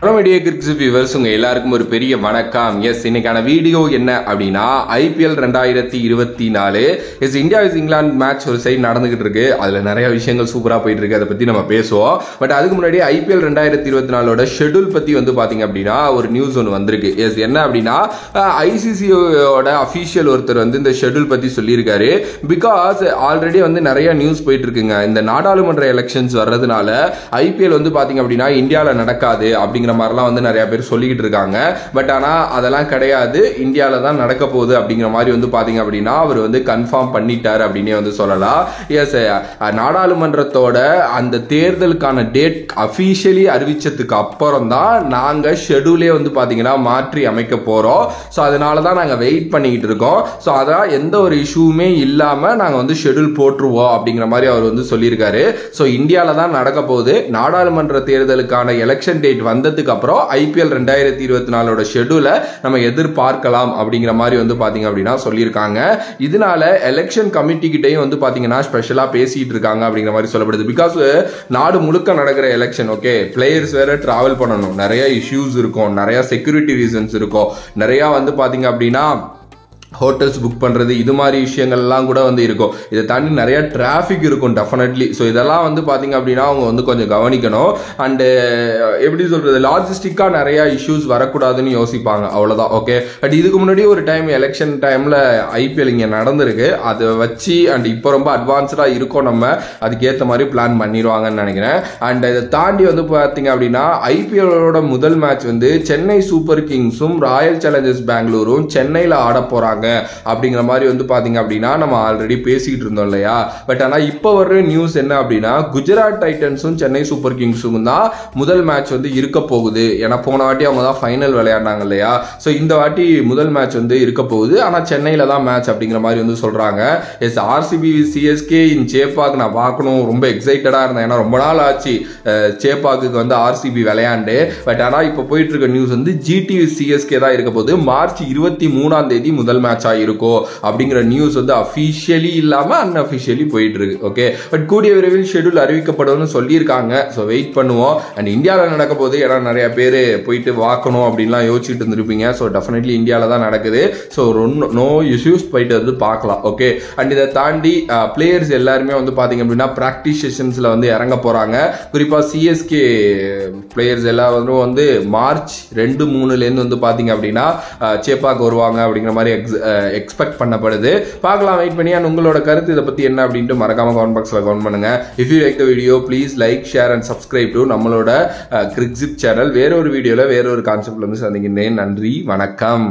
உங்க எல்லாருக்கும் ஒரு பெரிய வணக்கம். எஸ், இன்னைக்கான வீடியோ என்ன அப்படின்னா IPL 2024 இந்தியா விஸ் இங்கிலாந்து மேட்ச் ஒரு சைடு நடந்துகிட்டு இருக்கு. அதுல நிறைய விஷயங்கள் சூப்பரா போயிட்டு இருக்கு. அதை பத்தி நம்ம பேசுவோம். பட் அதுக்கு முன்னாடி IPL 2024 ஷெட்யூல் பத்தி வந்து பாத்தீங்க அப்படின்னா ஒரு நியூஸ் ஒன்று வந்திருக்கு. எஸ், என்ன அப்படின்னா ICCயோட அபிஷியல் ஒருத்தர் வந்து இந்த ஷெட்யூல் பத்தி சொல்லியிருக்காரு. பிகாஸ் ஆல்ரெடி வந்து நிறைய நியூஸ் போயிட்டு இருக்குங்க. இந்த நாடாளுமன்ற எலெக்ஷன்ஸ் வர்றதுனால IPL வந்து பாத்தீங்க அப்படின்னா இந்தியாவில் நடக்காது அப்படிங்கிற மாதிரிலாம் வந்து நிறைய பேர் சொல்லிக்கிட்டு இருக்காங்க. பட் ஆனா அதெல்லாம் கிடையாது, இந்தியாவில தான் நடக்க போகுது அப்படிங்கிற மாதிரி வந்து பாத்தீங்க அப்படின்னா அவர் வந்து கன்ஃபார்ம் பண்ணிட்டார் அப்படின்னே வந்து சொல்லலாம். எஸ், நாடாளுமன்றத்தோட அந்த தேர்தலுக்கான டேட் அபிஷியலி அறிவிச்சதுக்கு அப்புறம் தான் நாங்க ஷெட்யூலே வந்து பாத்தீங்கன்னா மாற்றி அமைக்க போறோம். ஸோ அதனால தான் நாங்க வெயிட் பண்ணிக்கிட்டு இருக்கோம். ஸோ அதான் எந்த ஒரு இஷ்யூமே இல்லாம நாங்க வந்து ஷெட்யூல் போட்டுருவோம் அப்படிங்கிற மாதிரி அவர் வந்து சொல்லியிருக்காரு. ஸோ இந்தியாவில தான் நடக்க போகுது. நாடாளுமன்ற தேர்தலுக்கான எலெக்ஷன் டேட் வந்ததுக்கு அப்புறம் IPL 2024 ஷெட்யூலை நம்ம எதிர்பார்க்கலாம் அப்படிங்கிற மாதிரி வந்து பாத்தீங்க அப்படின்னா சொல்லியிருக்காங்க. இதனால எலெக்ஷன் கமிட்டி கிட்டையும் வந்து பாத்தீங்கன்னா ஸ்பெஷலா பேசிட்டு இருக்காங்க அப்படிங்கிற மாதிரி சொல்லப்படுது. பிகாஸ் நாடு முழுக்க நடக்கிற எலெக்ஷன், ஓகே, பிளேயர்ஸ் வேற டிராவல் பண்ணணும், நிறைய இஷ்யூஸ் இருக்கும், நிறைய செக்யூரிட்டி ரீசன்ஸ் இருக்கும், நிறைய வந்து பாத்தீங்க அப்படின்னா ஹோட்டல்ஸ் புக் பண்ணுறது, இது மாதிரி விஷயங்கள்லாம் கூட வந்து இருக்கும். இதை தாண்டி நிறைய டிராஃபிக் இருக்கும் டெஃபினெட்லி. ஸோ இதெல்லாம் வந்து பார்த்தீங்க அப்படின்னா அவங்க வந்து கொஞ்சம் கவனிக்கணும். அண்டு எப்படி சொல்கிறது, லாஜிஸ்டிக்காக நிறையா இஷ்யூஸ் வரக்கூடாதுன்னு யோசிப்பாங்க, அவ்வளோதான். ஓகே, பட் இதுக்கு முன்னாடி ஒரு டைம் எலெக்ஷன் டைமில் IPL இங்கே நடந்திருக்கு. அதை வச்சு அண்ட் இப்போ ரொம்ப அட்வான்ஸ்டாக இருக்கும், நம்ம அதுக்கேற்ற மாதிரி பிளான் பண்ணிடுவாங்கன்னு நினைக்கிறேன். அண்ட் இதை தாண்டி வந்து பார்த்தீங்க அப்படின்னா IPLோட முதல் மேட்ச் வந்து சென்னை சூப்பர் கிங்ஸும் ராயல் சேலஞ்சர்ஸ் பெங்களூரும் சென்னையில் ஆட போகிறாங்க அப்படிங்கிற மாதிரி வந்து பாத்தீங்க அப்படின்னா நம்ம ஆல்ரெடி பேசிட்டு இருந்தோம் இல்லையா. பட் ஆனா இப்போ வர்ற நியூஸ் என்ன அப்படின்னா குஜராத் டைட்டன்ஸும் சென்னை சூப்பர் கிங்ஸும் தான் முதல் மேட்ச் வந்து இருக்க போகுது. ஏன்னா போன வாட்டி அவங்க தான் ஃபைனல் விளையாடினாங்க இல்லையா. ஸோ இந்த வாட்டி முதல் மேட்ச் வந்து இருக்க போகுது, ஆனா சென்னையில தான் மேட்ச் அப்படிங்கிற மாதிரி வந்து சொல்றாங்க. எஸ், RCB CSK இன் சேப்பாக் நான் பார்க்கணும், ரொம்ப எக்ஸைட்டடா இருந்தேன். ஏன்னா ரொம்ப நாள் ஆச்சு சேப்பாக்கு வந்து RCB விளையாண்டு. பட் ஆனா இப்போ போயிட்டு இருக்க நியூஸ் வந்து GT CSK தான் இருக்க போகுது. மார்ச் 23 முதல் மேட்சா இருக்கும் அப்படிங்கிற நியூஸ் வந்து அபிஷியலி இல்லாம அன்அபிஷியலி போயிட்டு இருக்கு. ஓகே, பட் கூடிய விரைவில் ஷெட்யூல் அறிவிக்கப்படும் சொல்லியிருக்காங்க. ஸோ வெயிட் பண்ணுவோம். அண்ட் இந்தியாவில் நடக்க போது, ஏன்னா நிறைய பேர் போயிட்டு வாக்கணும் அப்படின்லாம் யோசிச்சுட்டு இருந்திருப்பீங்க. ஸோ டெஃபினெட்லி இந்தியாவில் தான் நடக்குது. ஸோ நோ இஷ்யூஸ், போயிட்டு வந்து பார்க்கலாம். ஓகே, அண்ட் இதை தாண்டி பிளேயர்ஸ் எல்லாருமே வந்து பார்த்தீங்க அப்படின்னா ப்ராக்டிஸ் செஷன்ஸ்ல வந்து இறங்க போறாங்க. குறிப்பா CSK பிளேயர்ஸ் எல்லாரும் வந்து மார்ச் 2-3 வந்து பார்த்தீங்க அப்படின்னா சேப்பாக்கு வருவாங்க அப்படிங்கிற மாதிரி எக்ஸ்பெக்ட் பண்ணப்படுது. பார்க்கலாம், வெயிட் பண்ணி. உங்களோட கருத்து இதை பத்தி என்ன அப்படின்ட்டு மறக்காம கமெண்ட் பாக்ஸ்ல கமெண்ட் பண்ணுங்க. If you like the video please like, share and subscribe to நம்மளோட கிரிக்ஸிப் சேனல். வேற ஒரு வீடியோல வேற ஒரு கான்செப்ட்ல வந்து சந்திக்கின்றேன். நன்றி, வணக்கம்.